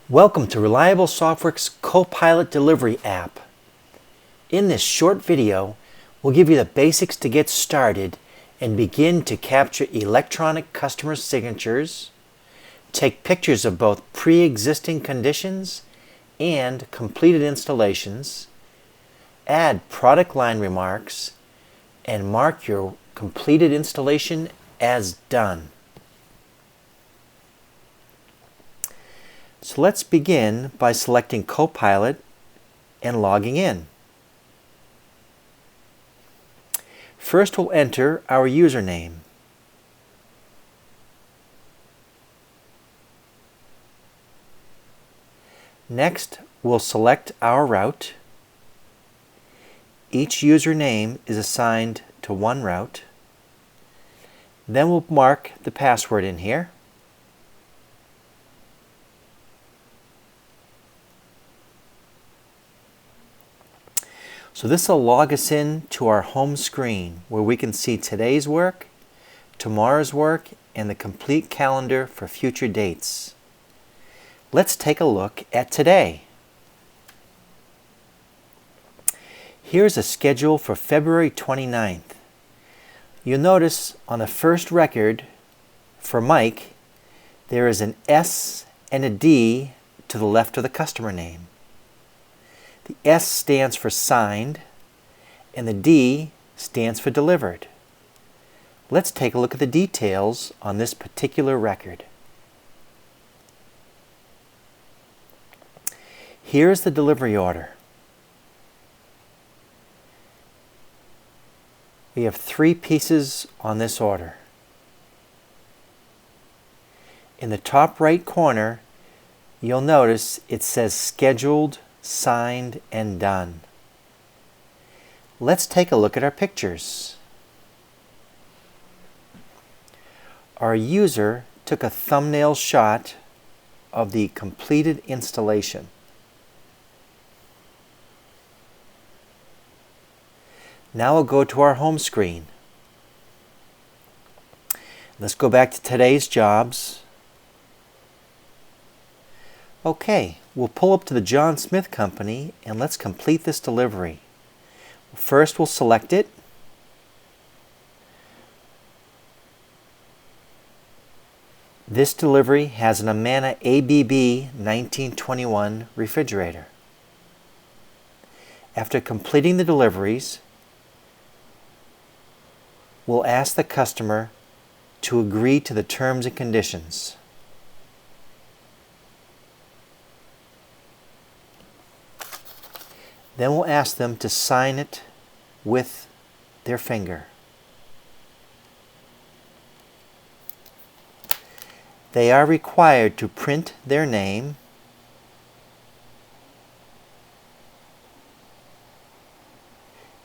Welcome to Reliable Software's Copilot delivery app. In this short video, we'll give you the basics to get started and begin to capture electronic customer signatures, take pictures of both pre-existing conditions and completed installations, add product line remarks, and mark your completed installation as done. So let's begin by selecting Copilot and logging in. First, we'll enter our username. Next, we'll select our route. Each username is assigned to one route. Then we'll mark the password in here. So this will log us in to our home screen where we can see today's work, tomorrow's work, and the complete calendar for future dates. Let's take a look at today. Here's a schedule for February 29th. You'll notice on the first record for Mike, there is an S and a D to the left of the customer name. The S stands for signed, and the D stands for delivered. Let's take a look at the details on this particular record. Here's the delivery order. We have 3 pieces on this order. In the top right corner, you'll notice it says scheduled, signed, and done. Let's take a look at our pictures. Our user took a thumbnail shot of the completed installation. Now we'll go to our home screen. Let's go back to today's jobs. Okay, we'll pull up to the John Smith Company and let's complete this delivery. First, we'll select it. This delivery has an Amana ABB 1921 refrigerator. After completing the deliveries, we'll ask the customer to agree to the terms and conditions. Then we'll ask them to sign it with their finger. They are required to print their name,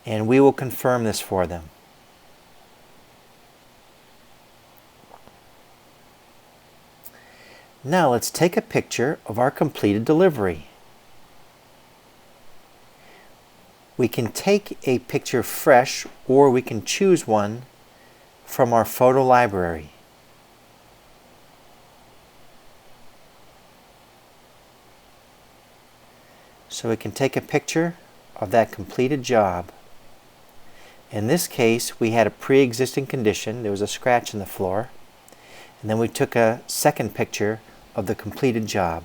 and we will confirm this for them. Now let's take a picture of our completed delivery. We can take a picture fresh, or we can choose one from our photo library. So we can take a picture of that completed job. In this case, we had a pre-existing condition. There was a scratch in the floor. And then we took a second picture of the completed job.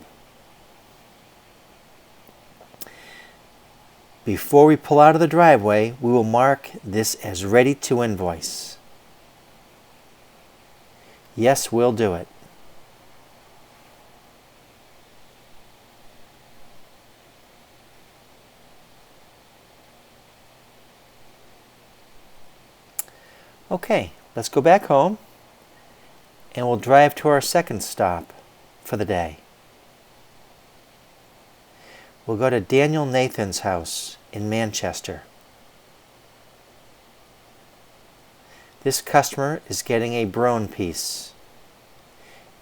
Before we pull out of the driveway, we will mark this as ready to invoice. Yes, we'll do it. Okay, let's go back home and we'll drive to our second stop for the day. We'll go to Daniel Nathan's house in Manchester. This customer is getting a Brown piece.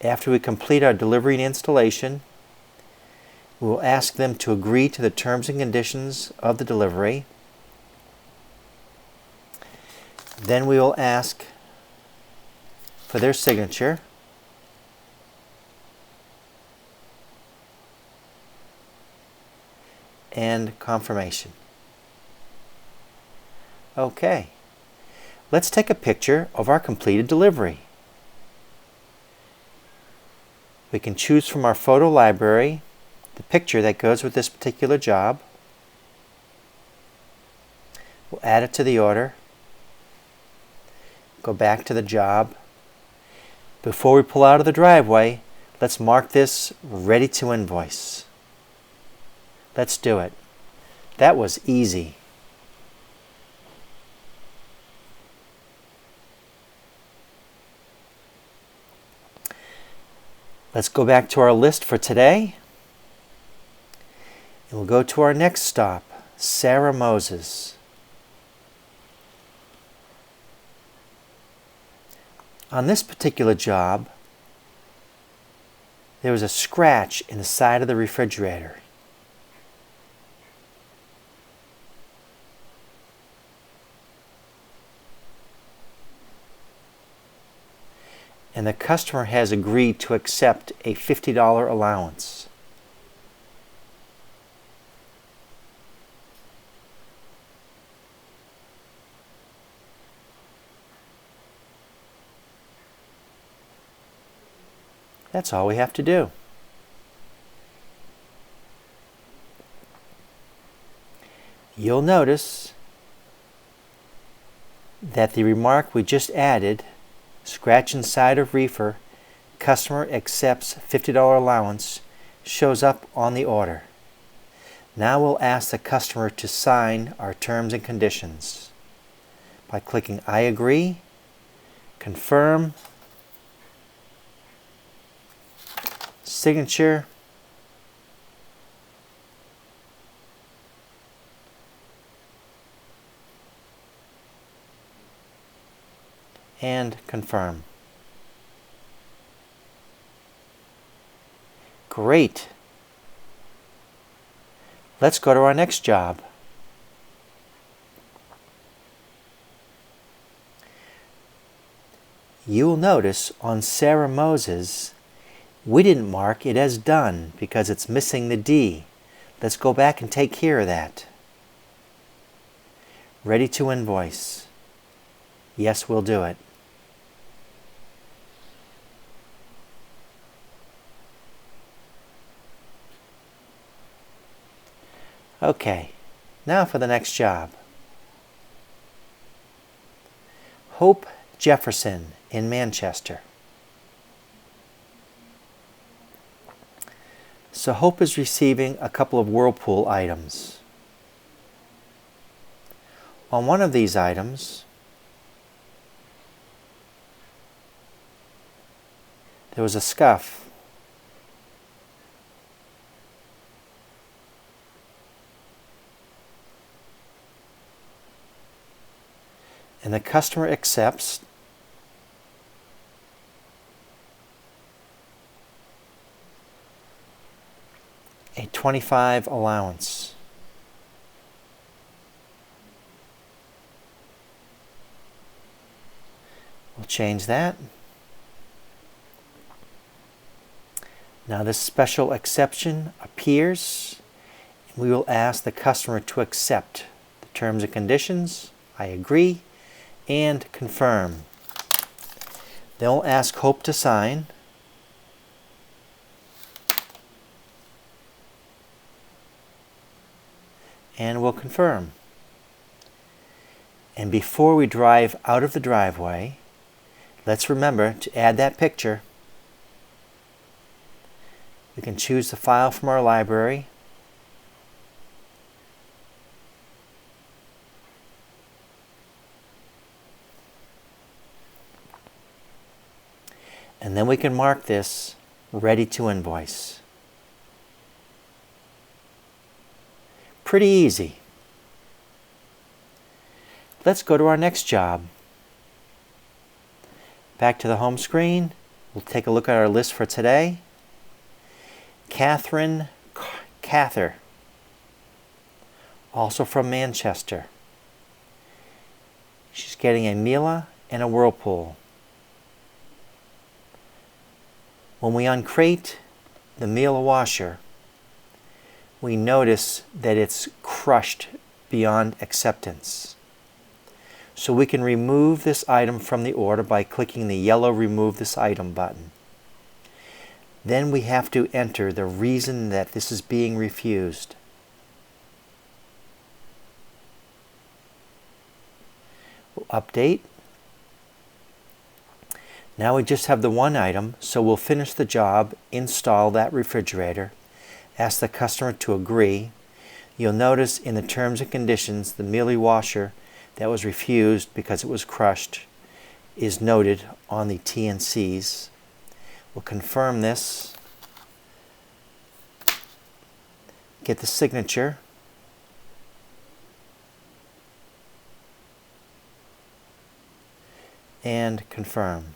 After we complete our delivery and installation, we will ask them to agree to the terms and conditions of the delivery. Then we will ask for their signature. and confirmation. Okay, let's take a picture of our completed delivery. We can choose from our photo library the picture that goes with this particular job. We'll add it to the order. Go back to the job. Before we pull out of the driveway, let's mark this ready to invoice. Let's do it. That was easy. Let's go back to our list for today. And we'll go to our next stop, Sarah Moses. On this particular job, there was a scratch in the side of the refrigerator. And the customer has agreed to accept a $50 allowance. That's all we have to do. You'll notice that the remark we just added, scratch inside of reefer, customer accepts $50 allowance, shows up on the order. Now we'll ask the customer to sign our terms and conditions by clicking I agree, confirm, signature, and confirm. Great. Let's go to our next job. You will notice on Sarah Moses, we didn't mark it as done because it's missing the D. Let's go back and take care of that. Ready to invoice. Yes, we'll do it. Okay, now for the next job. Hope Jefferson in Manchester. So Hope is receiving a couple of Whirlpool items. On one of these items, there was a scuff. And the customer accepts a $25 allowance. We'll change that. Now this special exception appears, and we will ask the customer to accept the terms and conditions. I agree, and confirm. Then we'll ask Hope to sign. And we'll confirm. And before we drive out of the driveway, let's remember to add that picture. We can choose the file from our library. And then we can mark this ready to invoice. Pretty easy. Let's go to our next job. Back to the home screen. We'll take a look at our list for today. Catherine Cather, also from Manchester. She's getting a Miele and a Whirlpool. When we uncrate the Miele washer, we notice that it's crushed beyond acceptance. So we can remove this item from the order by clicking the yellow Remove This Item button. Then we have to enter the reason that this is being refused. We'll update. Now we just have the one item, so we'll finish the job, install that refrigerator, ask the customer to agree. You'll notice in the terms and conditions the Mealy washer that was refused because it was crushed is noted on the T&Cs. We'll confirm this, get the signature, and confirm.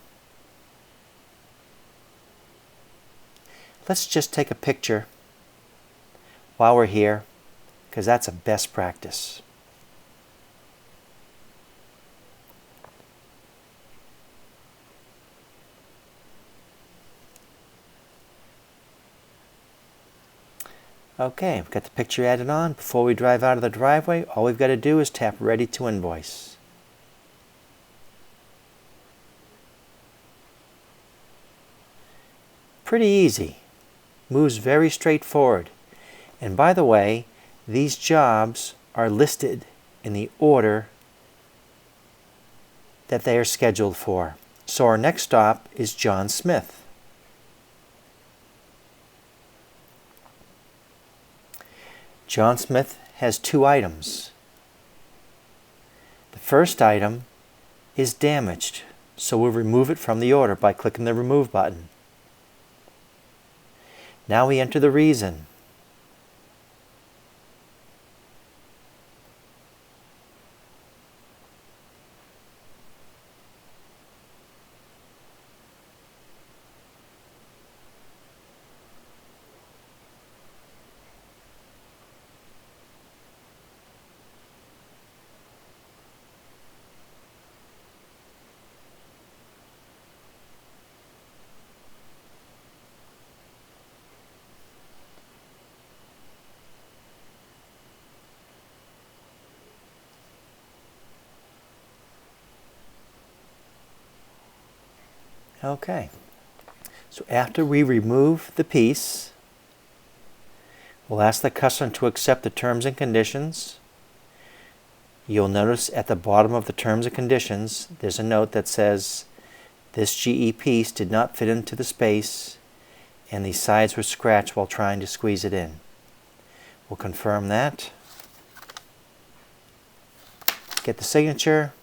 Let's just take a picture while we're here, because that's a best practice. Okay, we've got the picture added on. Before we drive out of the driveway, all we've got to do is tap Ready to Invoice. Pretty easy. Moves very straightforward. And by the way, these jobs are listed in the order that they are scheduled for. So our next stop is John Smith. John Smith has two items. The first item is damaged, so we'll remove it from the order by clicking the Remove button. Now we enter the reason. Okay, so after we remove the piece, we'll ask the customer to accept the terms and conditions. You'll notice at the bottom of the terms and conditions, there's a note that says, this GE piece did not fit into the space and the sides were scratched while trying to squeeze it in. We'll confirm that. Get the signature.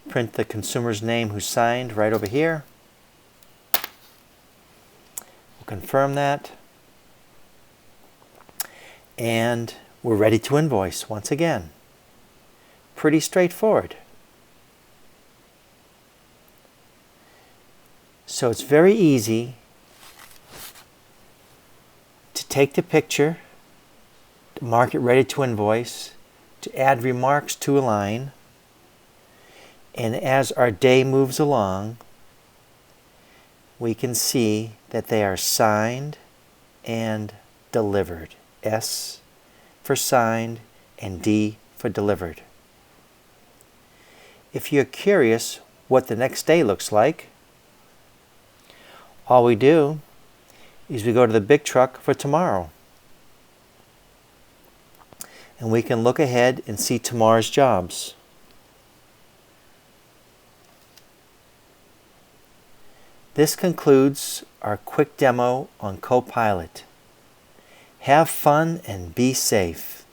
Print the consumer's name who signed right over here. We'll confirm that. And we're ready to invoice once again. Pretty straightforward. So it's very easy to take the picture, to mark it ready to invoice, to add remarks to a line. And as our day moves along, we can see that they are signed and delivered. S for signed and D for delivered. If you're curious what the next day looks like, all we do is we go to the big truck for tomorrow. And we can look ahead and see tomorrow's jobs. This concludes our quick demo on Copilot. Have fun and be safe.